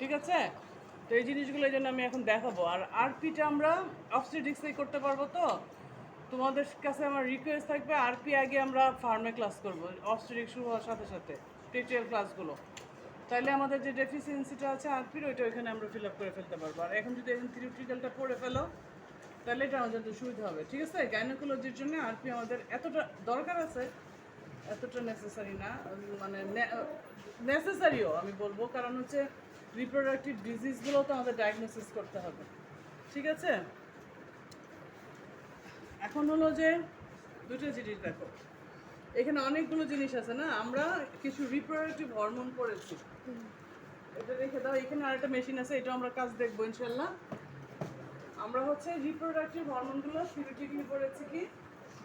ঠিক আছে? তো এই জিনিসগুলো এই জন্য আমি এখন দেখাবো। আর আরপিটা আমরা অবস্টেট্রিক্সেই করতে পারবো তো? তোমাদের কাছে আমার রিকোয়েস্ট থাকবে আরপি আগে আমরা ফার্মে ক্লাস করবো, অবস্টেট্রিক্স শুরু হওয়ার সাথে সাথে প্রিটিয়াল ক্লাসগুলো। তাইলে আমাদের যে ডেফিসিয়েন্সিটা আছে আরপির ওইটা ওইখানে আমরা ফিল আপ করে ফেলতে পারবো। আর এখন যদি এখন থিওরিটিক্যালটা পড়ে ফেলো তাহলে এটা আমাদের তো সুবিধা হবে। ঠিক আছে? গাইনোকোলজির জন্য আরপি আমাদের এতটা দরকার আছে, এতটা নেসেসারি না, মানে নেসেসারিও আমি বলবো, কারণ হচ্ছে রিপ্রোডাক্টিভ ডিজিজগুলো তো আমাদের ডায়াগনোসিস করতে হবে। ঠিক আছে? এখন হলো যে দুটো জিনিস দেখো, এখানে অনেকগুলো জিনিস আছে না, আমরা কিছু রিপ্রোডাক্টিভ হরমোন পড়েছি। এটা রেখে দাও, এখানে আরেকটা মেশিন আছে, এটা আমরা কাজ দেখবো ইনশাল্লাহ। আমরা হচ্ছে রিপ্রোডাক্টিভ হরমোনগুলো থিওরিটিক্যালি পড়েছি কি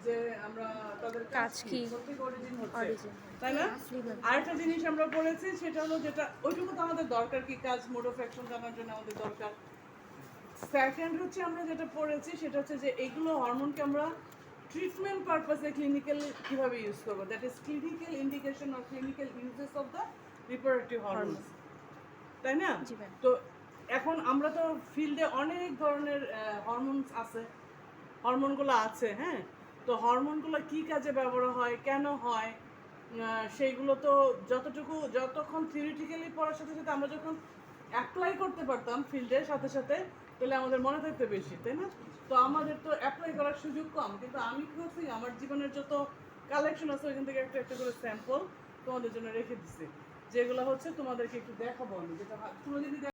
যে আমরা তাদের কাজ কি সঠিক অরিজিন হচ্ছে, তাই না? আরেকটা জিনিস আমরা পড়েছি সেটা হলো যেটা ওইটুকু তো আমাদের দরকার, কি কাজ মোড অফ অ্যাকশন জানার জন্য আমাদের দরকার। সেকেন্ড হচ্ছে আমরা যেটা পড়েছি সেটা হচ্ছে যে এইগুলো হরমোনকে আমরা ট্রিটমেন্ট পারপাসে ক্লিনিক্যাল কিভাবে ইউজ করবো, that is clinical indication or clinical uses of the reproductive hormones, তাই না? তো এখন আমরা তো ফিল্ডে অনেক ধরনের হরমোনস আছে, হরমোনগুলো আছে, হ্যাঁ। তো হরমোনগুলো কী কাজে ব্যবহার হয়, কেন হয়, সেইগুলো তো যতক্ষণ থিওরিটিক্যালি পড়ার সাথে সাথে আমরা যখন অ্যাপ্লাই করতে পারতাম ফিল্ডের সাথে সাথে, তাহলে আমাদের মনে থাকতে বেশি, তাই না? তো আমাদের তো অ্যাপ্লাই করার সুযোগ কম, কিন্তু আমি কি করছি, আমার জীবনের যত কালেকশন আছে ওইখান থেকে একটা একটা করে স্যাম্পল তোমাদের জন্য রেখে দিচ্ছি, যেগুলো হচ্ছে তোমাদেরকে একটু দেখাবো আমি, যেটা তুমি যদি